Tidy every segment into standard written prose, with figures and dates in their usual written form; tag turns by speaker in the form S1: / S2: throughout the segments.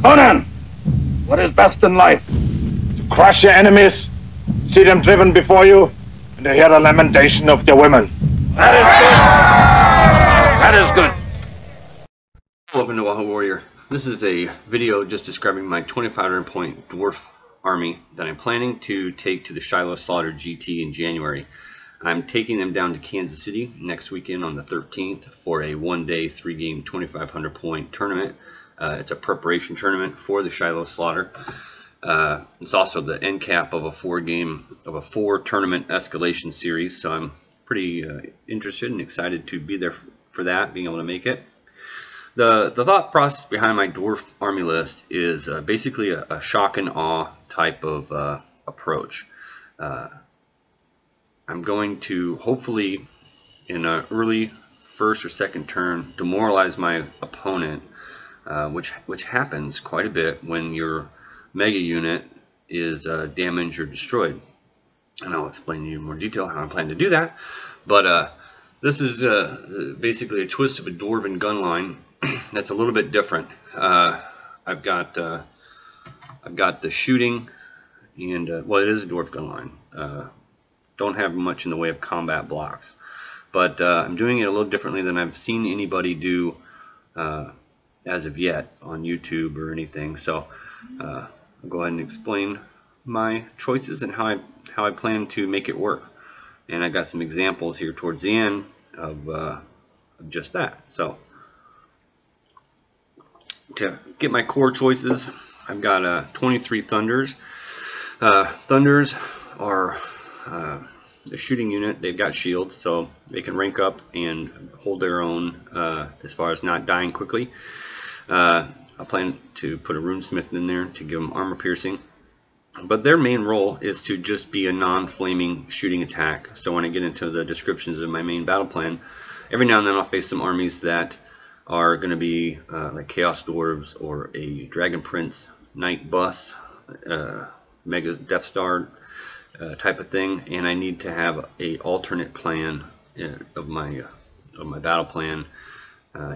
S1: Conan, what is best in life? To crush your enemies, see them driven before you, and to hear the lamentation of their women. That is good. That is good.
S2: Welcome to Wahoo Warrior. This is a video just describing my 2,500 point dwarf army that I'm planning to take to the Shiloh Slaughter GT in January. I'm taking them down to Kansas City next weekend on the 13th for a one-day, three-game, 2,500 point tournament. It's a preparation tournament for the Shiloh Slaughter. It's also the end cap of a four tournament escalation series, so I'm pretty interested and excited to be there for that, being able to make it. The thought process behind my dwarf army list is basically a shock and awe type of approach. I'm going to hopefully in an early first or second turn demoralize my opponent, which happens quite a bit when your mega unit is damaged or destroyed. And I'll explain to you in more detail how I plan to do that. But this is basically a twist of a dwarven gun line that's a little bit different. I've got the shooting, and well, it is a dwarf gun line. Don't have much in the way of combat blocks, but I'm doing it a little differently than I've seen anybody do as of yet on YouTube or anything. So I'll go ahead and explain my choices and how I plan to make it work. And I got some examples here towards the end of just that. So to get my core choices, I've got 23 Thunders. Thunders are the shooting unit. They've got shields, so they can rank up and hold their own as far as not dying quickly. I plan to put a runesmith in there to give them armor piercing, but their main role is to just be a non-flaming shooting attack. So when I get into the descriptions of my main battle plan, every now and then I'll face some armies that are going to be like Chaos Dwarves or a Dragon Prince Knight Bus, Mega Death Star type of thing, and I need to have a alternate plan of my battle plan,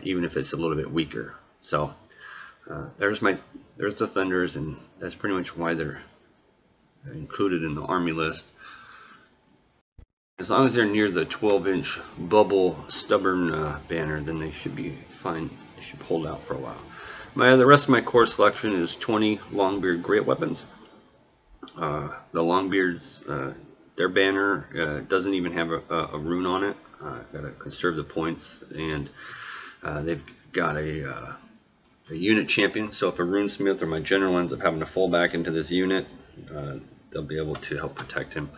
S2: even if it's a little bit weaker. So there's the Thunders, and that's pretty much why they're included in the army list. As long as they're near the 12-inch bubble stubborn banner, then they should be fine. They should hold out for a while. The rest of my core selection is 20 Longbeard Great Weapons. The Longbeards, their banner doesn't even have a rune on it. Got to conserve the points, and they've got a unit champion. So if a runesmith or my general ends up having to fall back into this unit, they'll be able to help protect him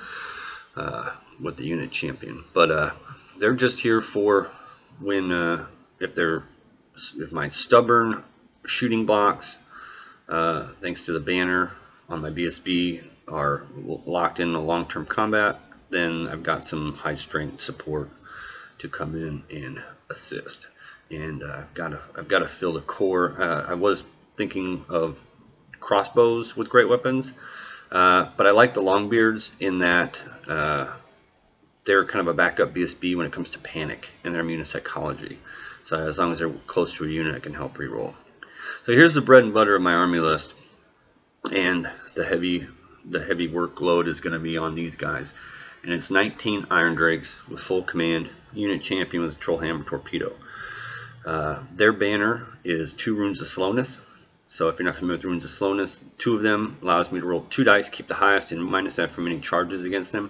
S2: with the unit champion. But they're just here for when if my stubborn shooting blocks, thanks to the banner on my BSB, are locked in a long-term combat, then I've got some high strength support to come in and assist. And I've got to fill the core. I was thinking of crossbows with great weapons, but I like the Longbeards in that they're kind of a backup BSB when it comes to panic, and they're immune to psychology. So as long as they're close to a unit, I can help reroll. So here's the bread and butter of my army list, and the heavy workload is going to be on these guys. And it's 19 Iron Drakes with full command, unit champion with Trollhammer Torpedo. Their banner is 2 runes of slowness. So if you're not familiar with runes of slowness, 2 of them allows me to roll 2 dice, keep the highest, and minus that from any charges against them.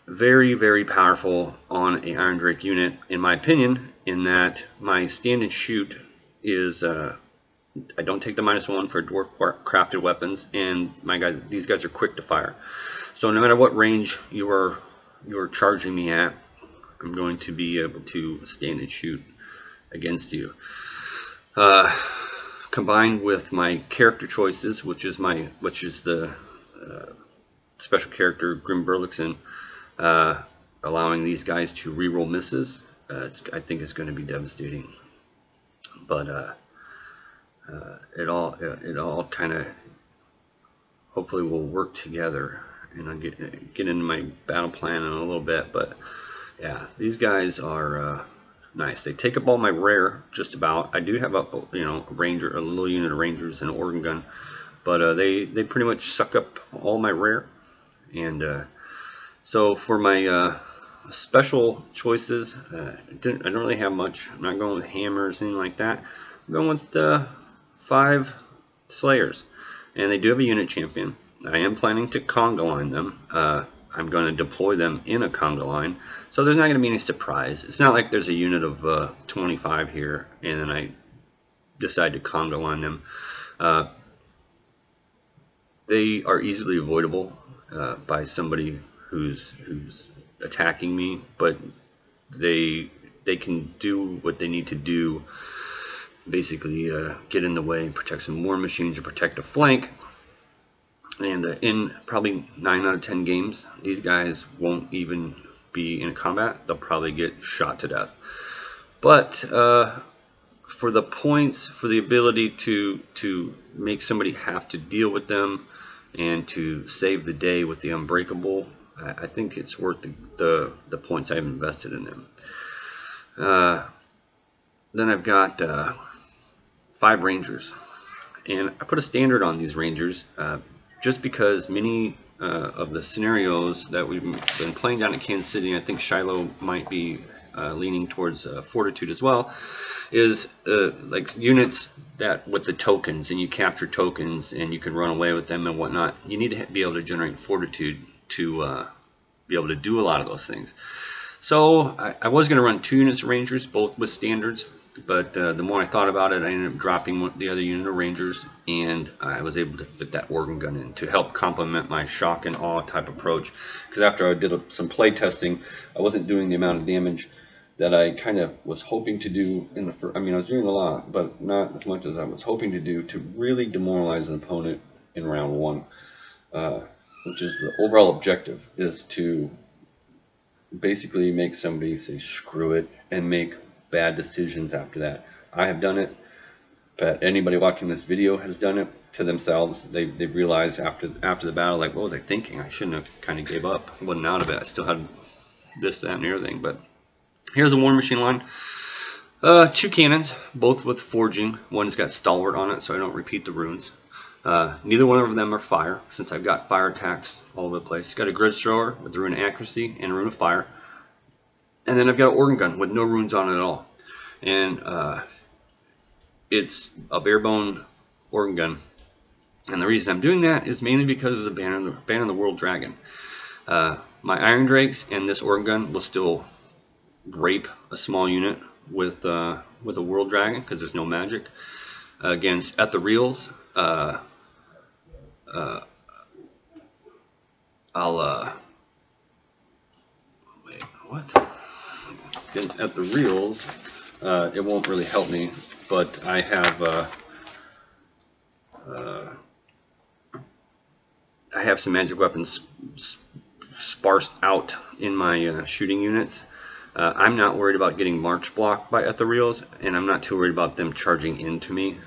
S2: Very, very powerful on a Iron Drake unit, in my opinion, in that my stand and shoot is I don't take the -1 for dwarf crafted weapons, and these guys are quick to fire. So no matter what range you are charging me at, I'm going to be able to stand and shoot against you. Combined with my character choices, which is the special character Grim Burlixen, allowing these guys to reroll misses, I think it's going to be devastating. But it all kind of hopefully will work together, and I'll get into my battle plan in a little bit. But yeah, these guys are nice. They take up all my rare, just about. I do have a ranger, a little unit of rangers and an organ gun, but they pretty much suck up all my rare. And so for my special choices, I don't really have much. I'm not going with hammers, anything like that. I'm going with the 5 slayers, and they do have a unit champion. I am planning to conga line them. I'm going to deploy them in a conga line, so there's not going to be any surprise. It's not like there's a unit of 25 here and then I decide to conga line them. They are easily avoidable by somebody who's attacking me, but they can do what they need to do. Basically, get in the way, protect some war machines, or protect a flank. And in probably 9 out of 10 games, these guys won't even be in combat. They'll probably get shot to death. But for the points, for the ability to make somebody have to deal with them and to save the day with the unbreakable, I think it's worth the points I've invested in them. Then I've got 5 rangers, and I put a standard on these rangers just because many of the scenarios that we've been playing down in Kansas City, I think Shiloh might be leaning towards fortitude as well, is like units that with the tokens, and you capture tokens and you can run away with them and whatnot. You need to be able to generate fortitude to be able to do a lot of those things. So I was going to run 2 units of rangers, both with standards, but the more I thought about it, I ended up dropping the other unit of rangers, and I was able to fit that organ gun in to help complement my shock and awe type approach. Because after I did some play testing, I wasn't doing the amount of damage that I kind of was hoping to do in the first. I mean, I was doing a lot, but not as much as I was hoping to do to really demoralize an opponent in round 1, which is the overall objective, is to basically make somebody say screw it and make bad decisions after that. I have done it, but anybody watching this video has done it to themselves. They realize after the battle, like, what was I thinking? I shouldn't have kind of gave up. I wasn't out of it. I still had this, that, and everything. But here's a war machine line. 2 cannons, both with forging. One's got stalwart on it, so I don't repeat the runes. Neither one of them are fire, since I've got fire attacks all over the place. Got a grid thrower with the rune of accuracy and a rune of fire. And then I've got an organ gun with no runes on it at all. And it's a bare bone organ gun. And the reason I'm doing that is mainly because of the Banner of the World Dragon. My Iron Drakes and this organ gun will still rape a small unit with a World Dragon, because there's no magic. Against Ethereals, wait, what? At the reels, it won't really help me, but I have some magic weapons sparsed out in my shooting units. I'm not worried about getting march blocked by Ethereals, and I'm not too worried about them charging into me,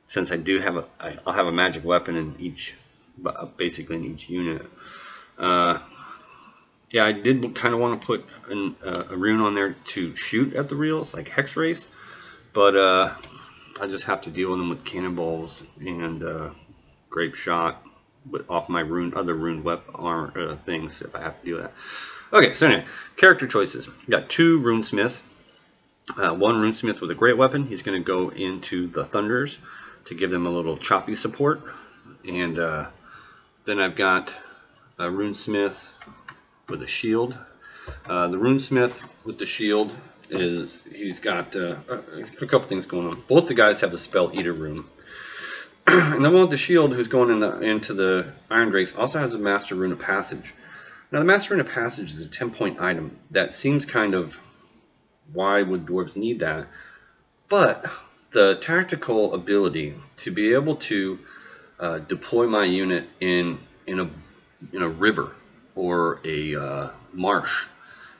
S2: since I do have I'll have a magic weapon in each, basically in each unit. Yeah, I did kind of want to put a rune on there to shoot at the reels, like Hex Race, but I just have to deal with them with cannonballs and grape shot off my other rune weapon armor things if I have to do that. Okay, so anyway, character choices. Got 2 runesmiths. 1 runesmith with a great weapon. He's going to go into the Thunders to give them a little choppy support, and then I've got a runesmith with a shield. The runesmith with the shield he's got a couple things going on. Both the guys have the Spell Eater rune, and the one with the shield, who's going into the Iron Drakes, also has a Master Rune of Passage. Now, the Master Rune of Passage is a 10-point item. That seems kind of, why would dwarves need that? But the tactical ability to be able to deploy my unit in a river or a marsh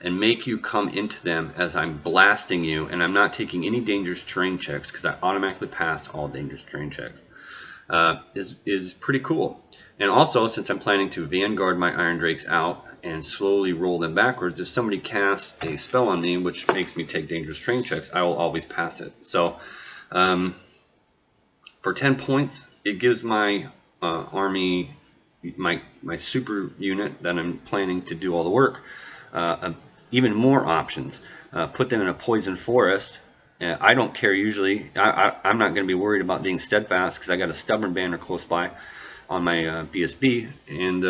S2: and make you come into them as I'm blasting you, and I'm not taking any dangerous terrain checks because I automatically pass all dangerous terrain checks, is pretty cool. And also, since I'm planning to vanguard my Iron Drakes out and slowly roll them backwards. If somebody casts a spell on me, which makes me take dangerous terrain checks, I will always pass it. So for 10 points, it gives my army, my super unit that I'm planning to do all the work, even more options. Put them in a poison forest. I don't care usually. I'm not going to be worried about being steadfast because I got a stubborn banner close by on my BSB, and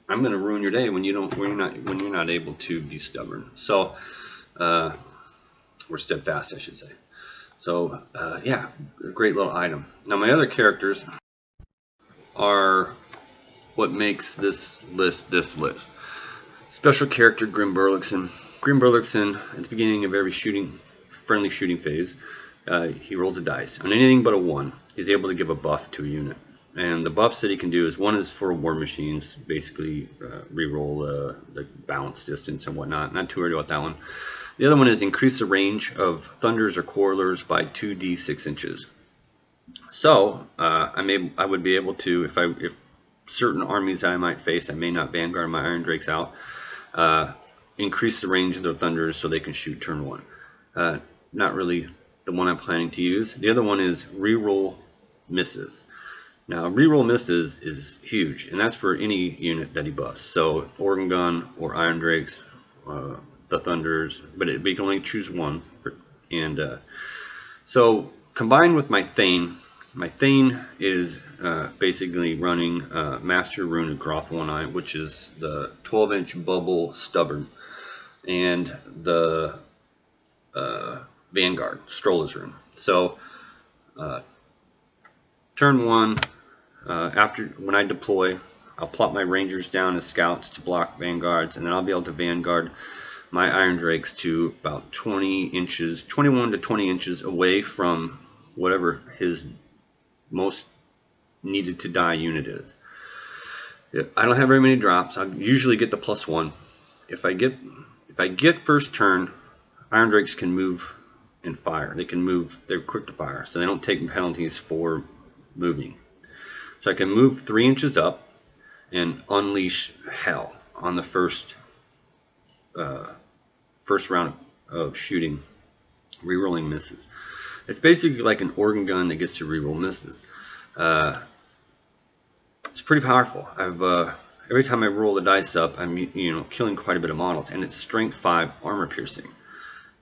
S2: I'm going to ruin your day when you're not able to be stubborn. So, or steadfast, I should say. So, yeah, great little item. Now, my other characters are what makes this list list. Special character Grim Burlickson. Grim Burlickson, at the beginning of every friendly shooting phase, he rolls a dice. On anything but a 1, he's able to give a buff to a unit. And the buffs that he can do is, one is for war machines, basically reroll the bounce distance and whatnot. Not too worried about that one. The other one is increase the range of thunders or corridors by 2d6 inches. So I would be able to, if certain armies I might face, I may not vanguard my Iron Drakes out, increase the range of their thunders so they can shoot turn 1. Not really the one I'm planning to use. The other one is reroll misses. Now, reroll misses is huge, and that's for any unit that he buffs. So, Organ Gun or Iron Drakes, the Thunders, but you can only choose one. And so, combined with my Thane is basically running Master Rune of Groth One Eye, which is the 12-inch bubble stubborn, and the Vanguard, Stroller's Rune. So, turn 1, when I deploy, I'll plot my Rangers down as scouts to block Vanguards, and then I'll be able to Vanguard my Iron Drakes to about 21 to 20 inches away from whatever his most needed to die unit is. I don't have very many drops. I usually get the +1. If I get first turn, Iron Drakes can move and fire. They can move. They're quick to fire, so they don't take penalties for moving. So I can move 3 inches up and unleash hell on the first round of shooting, rerolling misses. It's basically like an organ gun that gets to reroll misses. It's pretty powerful. Every time I roll the dice up, I'm killing quite a bit of models, and it's strength 5 armor piercing.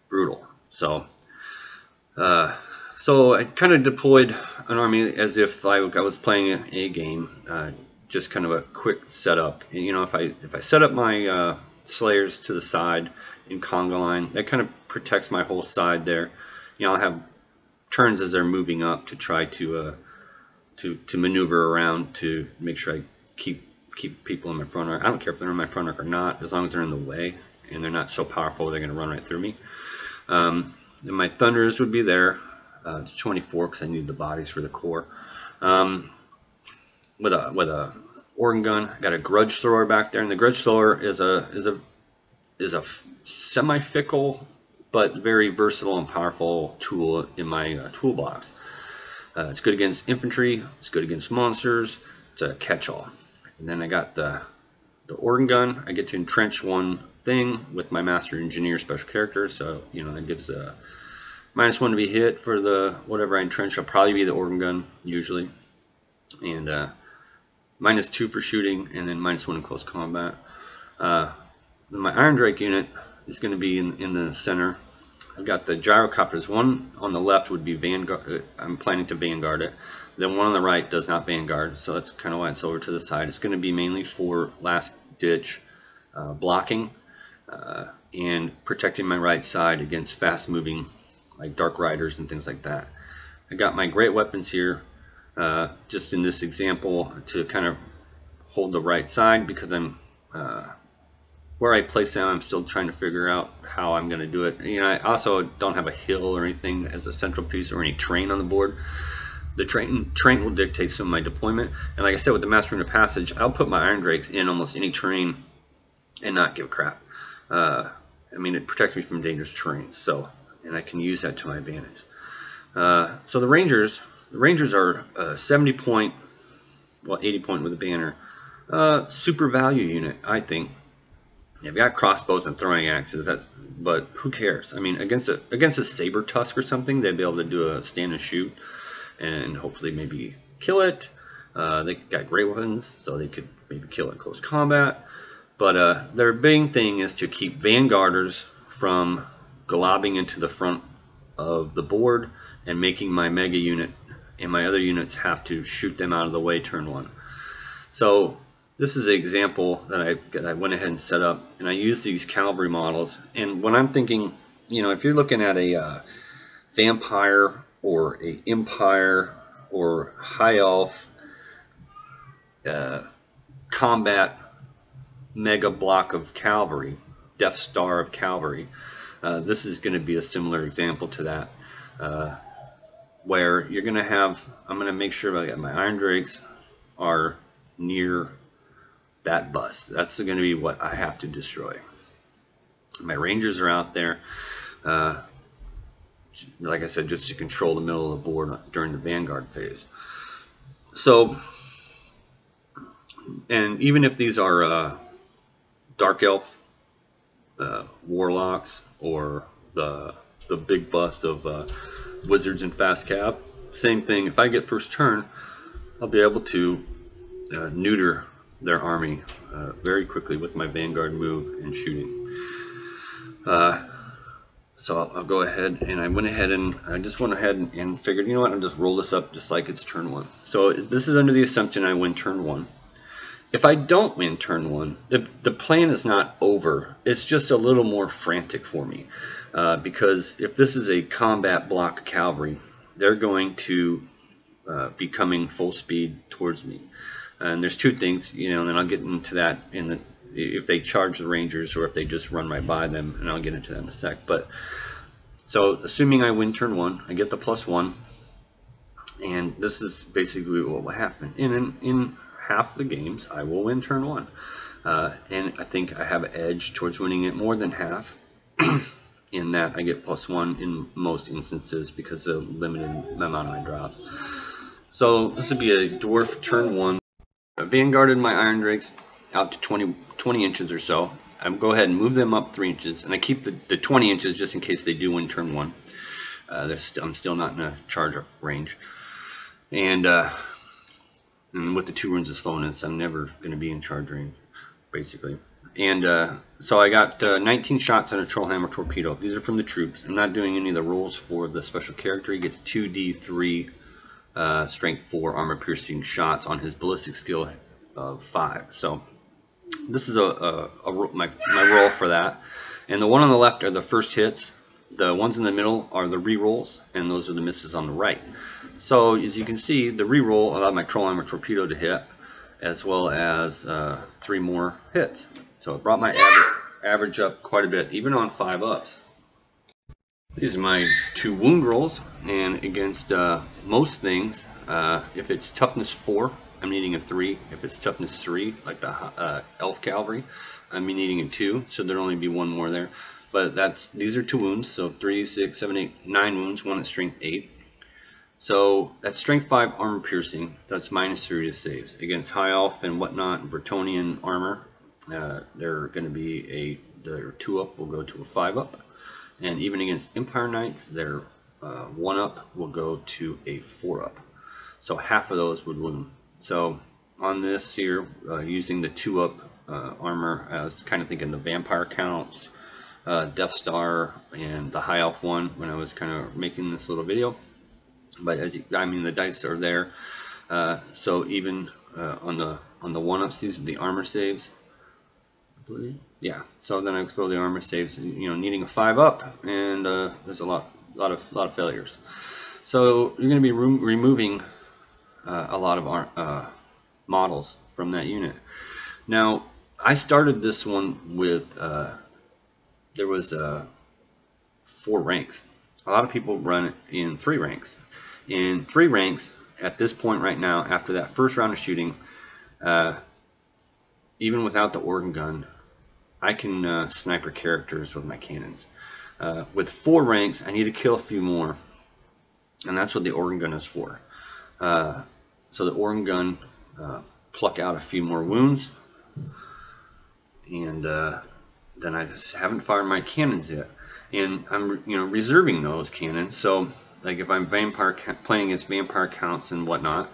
S2: Brutal. So I kind of deployed an army as if I was playing a game, just kind of a quick setup. If I set up my Slayers to the side in conga line, that kind of protects my whole side there. I'll have turns as they're moving up to try to maneuver around to make sure I keep people in my front arc. I don't care if they're in my front arc or not, as long as they're in the way and they're not so powerful they're going to run right through me. Then my Thunders would be there. It's 24 because I need the bodies for the core. With a organ gun, I got a Grudge Thrower back there, and the Grudge Thrower is a semi-fickle but very versatile and powerful tool in my toolbox. It's good against infantry. It's good against monsters. It's a catch-all. And then I got the organ gun. I get to entrench one thing with my Master Engineer special character, so that gives a -1 to be hit for the whatever I entrench. I'll probably be the organ gun usually, and -2 for shooting, and then -1 in close combat. My Iron Drake unit is going to be in the center. I've got the gyrocopters. One on the left would be Vanguard. I'm planning to Vanguard it. Then one on the right does not Vanguard, so that's kind of why it's over to the side. It's going to be mainly for last ditch blocking and protecting my right side against fast moving like Dark Riders and things like that. I got my great weapons here just in this example to kind of hold the right side, because I'm where I place them, I'm still trying to figure out how I'm going to do it. I also don't have a hill or anything as a central piece or any terrain on the board. The terrain will dictate some of my deployment. And like I said, with the Master Rune of Passage, I'll put my Iron Drakes in almost any terrain and not give a crap. It protects me from dangerous terrain, and I can use that to my advantage. So the Rangers are 70 point, well 80 point with a banner, super value unit, I think. I've got crossbows and throwing axes. But who cares? I mean, against a saber tusk or something, they'd be able to do a stand and shoot, and hopefully maybe kill it. They got great weapons, so they could maybe kill it in close combat. But their main thing is to keep vanguarders from globbing into the front of the board and making my mega unit and my other units have to shoot them out of the way turn one. So this is an example that I went ahead and set up, and I use these cavalry models. And when I'm thinking, you know, if you're looking at a vampire or a empire or high elf combat mega block of cavalry, Death Star of cavalry, this is going to be a similar example to that, where you're going to have, I'm going to make sure that my Iron Drakes are near that bust. That's going to be what I have to destroy. My Rangers are out there, like I said, just to control the middle of the board during the Vanguard phase. So, and even if these are Dark Elf Warlocks or the big bust of Wizards and Fast Cap, same thing. If I get first turn, I'll be able to neuter their army very quickly with my Vanguard move and shooting. So I'll go ahead, and I went ahead and I just went ahead and figured, you know what, I'll just roll this up just like it's turn one. So this is under the assumption I win turn one. If I don't win turn one, the plan is not over. It's just a little more frantic for me, because if this is a combat block cavalry, they're going to be coming full speed towards me. And there's two things, you know, and then I'll get into that if they charge the Rangers or if they just run right by them, and I'll get into that in a sec. But so assuming I win turn one, I get the +1, and this is basically what will happen. And in half the games, I will win turn one, and I think I have an edge towards winning it more than half. In that I get +1 in most instances because of limited amount of my drops. So this would be a Dwarf turn one. I vanguarded my Iron Drakes out to 20 inches or so. I go ahead and move them up 3 inches, and I keep the 20 inches just in case they do win turn one. I'm still not in a charge range, and with the 2 runes of slowness, I'm never going to be in charge range, basically. And so I got 19 shots on a Trollhammer Torpedo. These are from the troops. I'm not doing any of the rolls for the special character. He gets 2d3 strength 4 armor piercing shots on his ballistic skill of 5. So this is my roll for that. And the one on the left are the first hits. The ones in the middle are the re-rolls, and those are the misses on the right. So as you can see, the re-roll allowed my Trollhammer Torpedo to hit, as well as 3 more hits. So it brought my average up quite a bit, even on 5-ups. These are my 2 wound rolls, and against most things, if it's toughness 4, I'm needing a 3. If it's toughness 3, like the Elf Cavalry, I'm needing a 2, so there'll only be 1 more there. But these are 2 wounds, so 3, 6, 7, 8, 9 wounds, 1 at strength 8. So that's strength 5 armor piercing. That's -3 to saves. Against high elf and whatnot, Bretonnian armor, they're going to be their 2-up will go to a 5-up, and even against Empire Knights, their 1-up will go to a 4-up. So half of those would wound. So on this here, using the 2-up armor, I was kind of thinking the vampire counts, Death Star, and the high elf one when I was kind of making this little video. But I mean, the dice are there. So even on the 1-ups, these are the armor saves. I believe. Yeah. So then I throw the armor saves. You know, needing a 5-up, and there's a lot of failures. So you're going to be removing a lot of models from that unit. Now, I started this one with there was 4 ranks. A lot of people run it in 3 ranks. In 3 ranks, at this point right now, after that first round of shooting, even without the organ gun, I can sniper characters with my cannons. With 4 ranks, I need to kill a few more, and that's what the organ gun is for. So the organ gun pluck out a few more wounds, and then I just haven't fired my cannons yet, and I'm reserving those cannons. So like if I'm playing against vampire counts and whatnot,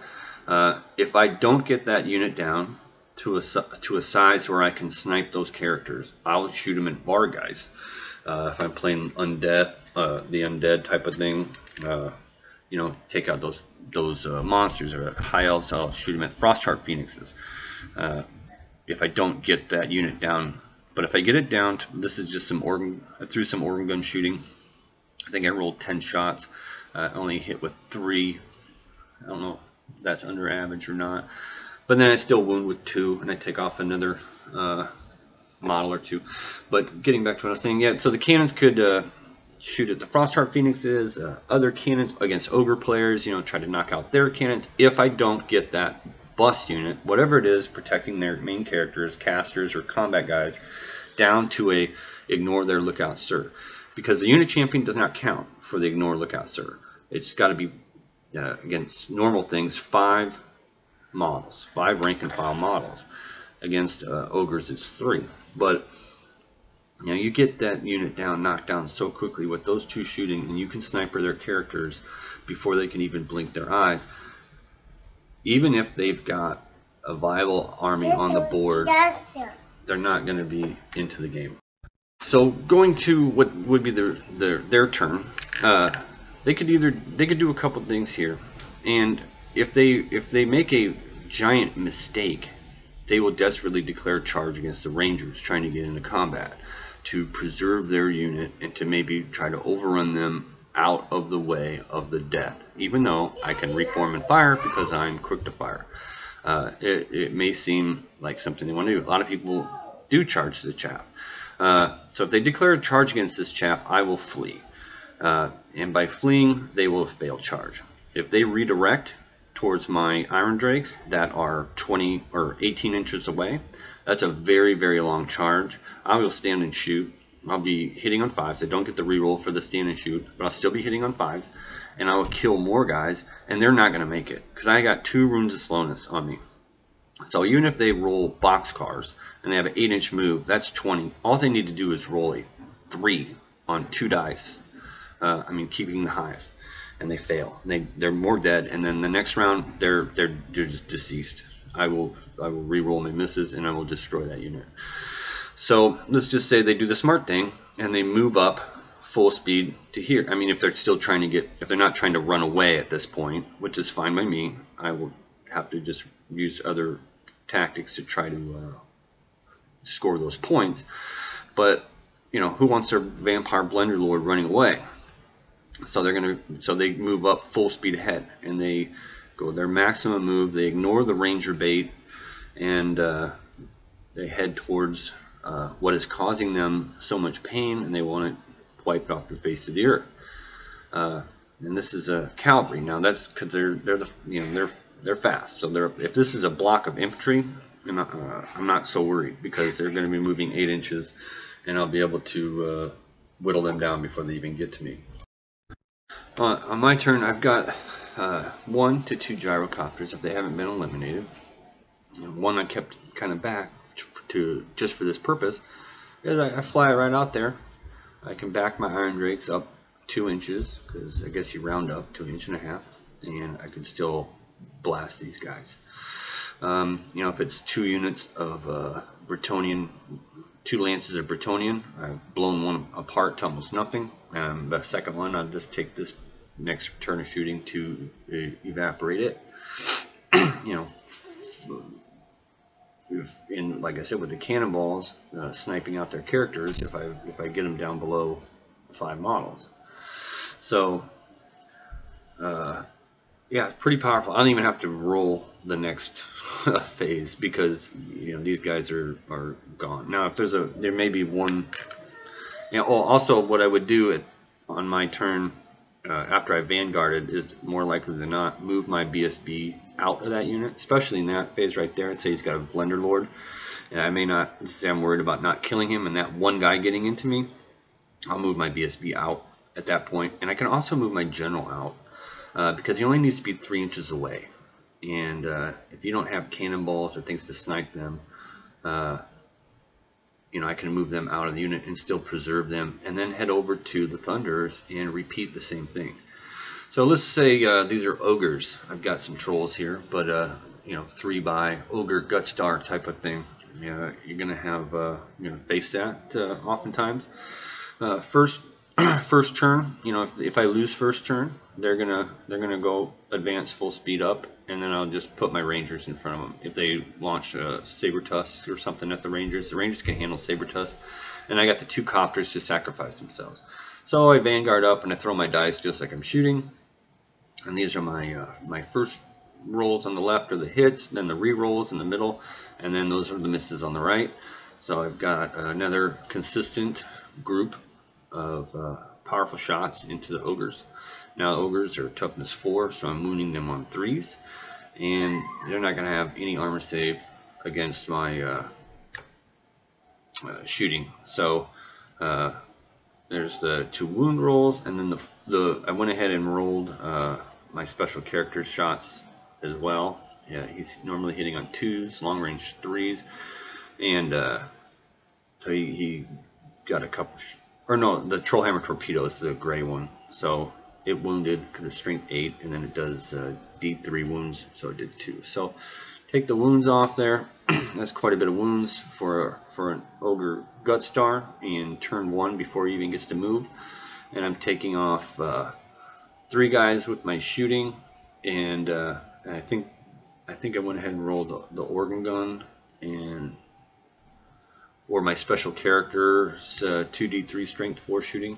S2: if I don't get that unit down to a size where I can snipe those characters, I'll shoot them at bar guys. If I'm playing undead, the undead type of thing, take out those monsters or high elves, I'll shoot them at Frostheart Phoenixes. If I don't get that unit down, but if I get it down, this is just I threw some organ gun shooting. I think I rolled 10 shots. Only hit with 3. I don't know if that's under average or not. But then I still wound with 2, and I take off another model or 2. But getting back to what I was saying, yeah. So the cannons could shoot at the Frostheart Phoenixes, other cannons against ogre players. Try to knock out their cannons. If I don't get that bust unit, whatever it is, protecting their main characters, casters, or combat guys, down to a ignore their lookout sir, because the unit champion does not count for the ignore lookout sir. It's got to be against normal things 5 models, 5 rank and file models. Against ogres it's 3. But you get that unit knocked down so quickly with those 2 shooting, and you can sniper their characters before they can even blink their eyes. Even if they've got a viable army on the board, they're not going to be into the game. So going to what would be their turn, they could do a couple things here, and if they make a giant mistake, they will desperately declare charge against the Rangers trying to get into combat to preserve their unit and to maybe try to overrun them out of the way of the death, even though I can reform and fire because I'm quick to fire. It may seem like something they want to do. A lot of people do charge the chaff. So if they declare a charge against this chaff, I will flee. And by fleeing, they will fail charge. If they redirect towards my Iron Drakes that are 20 or 18 inches away, that's a very, very long charge. I will stand and shoot. I'll be hitting on 5s. I don't get the reroll for the stand and shoot, but I'll still be hitting on 5s, and I will kill more guys, and they're not going to make it because I got 2 runes of slowness on me. So even if they roll boxcars and they have an 8-inch move, that's 20. All they need to do is roll a 3 on 2 dice. Keeping the highest, and they fail. They're more dead, and then the next round they're just deceased. I will reroll my misses, and I will destroy that unit. So let's just say they do the smart thing and they move up full speed to here. If they're still trying to if they're not trying to run away at this point, which is fine by me, I will have to just use other tactics to try to score those points. But who wants their vampire blender lord running away? So they move up full speed ahead, and they go their maximum move. They ignore the ranger bait, and they head towards what is causing them so much pain, and they want it wiped off the face of the earth. And this is a cavalry. Now that's because they're fast. So if this is a block of infantry, I'm not so worried because they're going to be moving 8 inches, and I'll be able to whittle them down before they even get to me. On my turn, I've got 1 to 2 gyrocopters if they haven't been eliminated. And 1 I kept kind of back just for this purpose, is I fly right out there. I can back my Iron Drakes up 2 inches, because I guess you round up to 1.5 inches, and I could still blast these guys. If it's 2 units of Bretonnian, 2 lances of Bretonnian, I've blown 1 apart to almost nothing. The second one, I'll just take this next turn of shooting to evaporate it. And like I said, with the cannonballs, sniping out their characters, if I get them down below 5 models. So yeah, it's pretty powerful. I don't even have to roll the next phase because these guys are gone. Now if there may be one. Also what I would do on my turn after I vanguarded is more likely than not move my BSB out of that unit, especially in that phase right there. I'd say he's got a blender lord, and I may not say I'm worried about not killing him and that one guy getting into me. I'll move my BSB out at that point, and I can also move my general out because he only needs to be 3 inches away, and if you don't have cannonballs or things to snipe them, you know, I can move them out of the unit and still preserve them, and then head over to the Thunderers and repeat the same thing. So let's say these are ogres. I've got some trolls here, but you know, 3x ogre gutstar type of thing. You know, you're gonna have you know, face that oftentimes. First turn, you know, if I lose first turn, they're gonna go advance full speed up, and then I'll just put my rangers in front of them. If they launch a saber tusk or something at the rangers can handle saber tusk, and I got the 2 copters to sacrifice themselves. So I vanguard up and I throw my dice just like I'm shooting, and these are my my first rolls on the left are the hits, then the re-rolls in the middle, and then those are the misses on the right. So I've got another consistent group of powerful shots into the ogres. Now the ogres are toughness 4, so I'm wounding them on 3s, and they're not going to have any armor save against my shooting. So there's the 2 wound rolls, and then I went ahead and rolled my special character shots as well. Yeah, he's normally hitting on 2s, long range 3s, and so he got a couple. Or no, the Trollhammer Torpedo is the gray one. So it wounded because it's strength 8, and then it does D3 wounds, so it did 2. So take the wounds off there. That's quite a bit of wounds for an ogre gutstar in turn 1 before he even gets to move. And I'm taking off 3 guys with my shooting, and I think I went ahead and rolled the organ gun or my special character's 2d3 strength 4 shooting,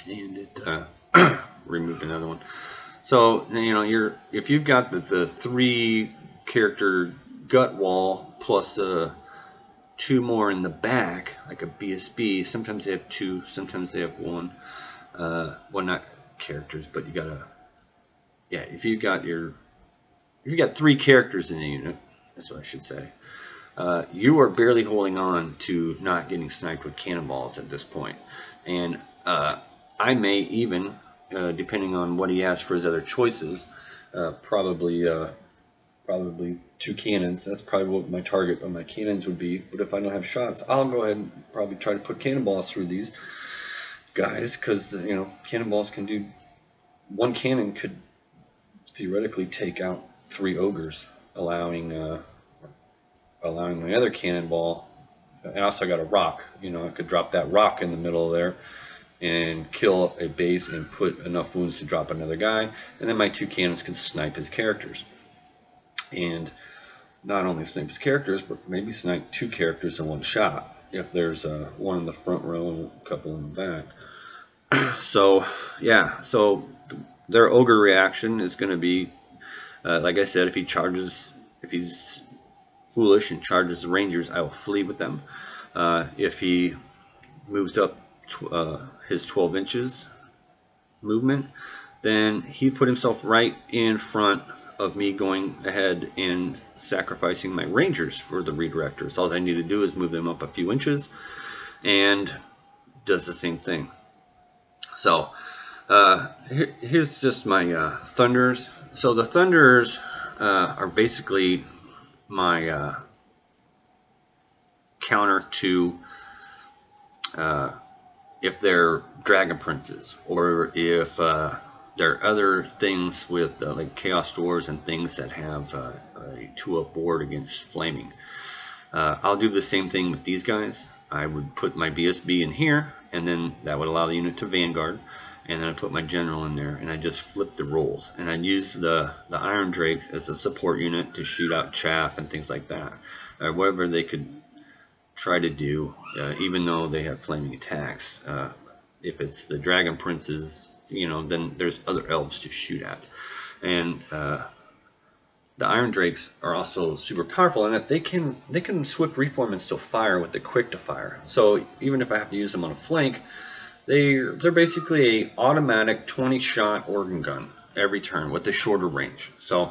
S2: and it removed another one. So you know, if you've got the 3 character gut wall plus 2 more in the back, like a BSB, sometimes they have 2, sometimes they have 1. Well, not characters, but you gotta, yeah, if you've got 3 characters in the unit, that's what I should say. You are barely holding on to not getting sniped with cannonballs at this point. And I may even, depending on what he has for his other choices, probably 2 cannons. That's probably what my target on my cannons would be. But if I don't have shots, I'll go ahead and probably try to put cannonballs through these guys, because you know, cannonballs can do, 1 cannon could theoretically take out 3 ogres, allowing my other cannonball. And I also got a rock. You know, I could drop that rock in the middle there and kill a base and put enough wounds to drop another guy, and then my 2 cannons can snipe his characters. And not only snipe his characters, but maybe snipe 2 characters in 1 shot if there's one in the front row and a couple in the back. So yeah, so their ogre reaction is going to be, like I said, if he's foolish and charges the rangers, I will flee with them. If he moves up his 12 inches movement, then he put himself right in front of me going ahead and sacrificing my rangers for the redirectors. All I need to do is move them up a few inches, and does the same thing. So here's just my thunders. So the thunders are basically my counter to if they're dragon princes, or if there are other things with like chaos doors and things that have a 2-up ward against flaming. I'll do the same thing with these guys. I would put my BSB in here, and then that would allow the unit to vanguard, and then I put my general in there, and I just flip the rolls, and I use the Iron Drakes as a support unit to shoot out chaff and things like that, or whatever they could try to do, even though they have flaming attacks. If it's the dragon princes, you know, then there's other elves to shoot at. And the Iron Drakes are also super powerful in that they can swift reform and still fire with the quick to fire. So even if I have to use them on a flank, they're basically a automatic 20-shot organ gun every turn with a shorter range. So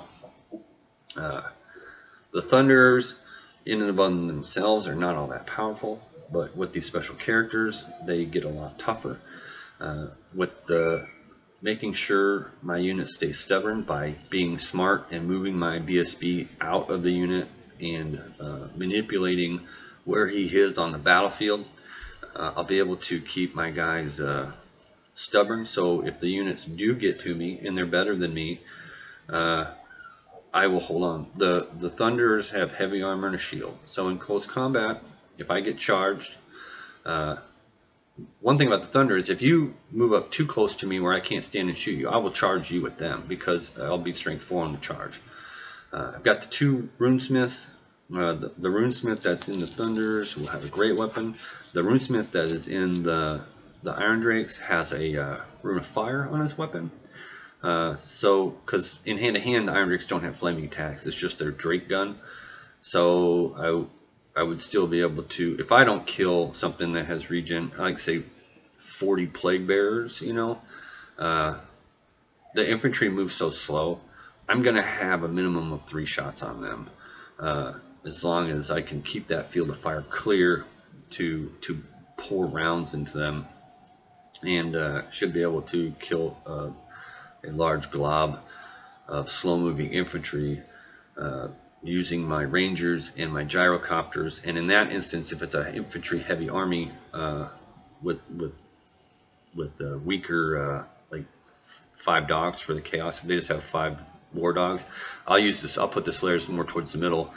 S2: the Thunderers in and of themselves are not all that powerful, but with these special characters, they get a lot tougher. With the making sure my unit stays stubborn by being smart and moving my BSB out of the unit and manipulating where he is on the battlefield, I'll be able to keep my guys stubborn. So if the units do get to me and they're better than me, I will hold on. The Thunders have heavy armor and a shield. So in close combat, if I get charged, one thing about the Thunder is if you move up too close to me where I can't stand and shoot you, I will charge you with them because I'll be strength 4 on the charge. I've got the 2 runesmiths. The runesmith that's in the Thunders will have a great weapon. The runesmith that is in the Iron Drakes has a rune of fire on his weapon. So, because in hand-to-hand, the Iron Drakes don't have flaming attacks. It's just their Drake gun. So I would still be able to, if I don't kill something that has regen, like say 40 plague bearers, you know, the infantry moves so slow, I'm going to have a minimum of 3 shots on them. As long as I can keep that field of fire clear to pour rounds into them, and should be able to kill a large glob of slow-moving infantry using my rangers and my gyrocopters. And in that instance, if it's an infantry heavy army with weaker like 5 dogs for the chaos, if they just have 5 war dogs, I'll use this. I'll put the Slayers more towards the middle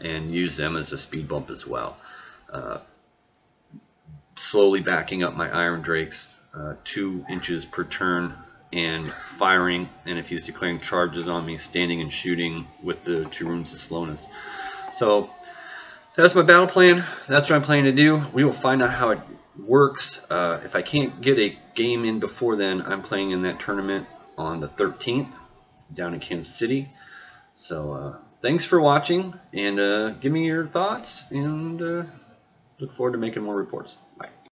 S2: and use them as a speed bump as well. Slowly backing up my Iron Drakes 2 inches per turn and firing, and if he's declaring charges on me, standing and shooting with the 2 runes of slowness. So that's my battle plan. That's what I'm planning to do. We will find out how it works. If I can't get a game in before then, I'm playing in that tournament on the 13th down in Kansas City. So thanks for watching, and give me your thoughts, and look forward to making more reports.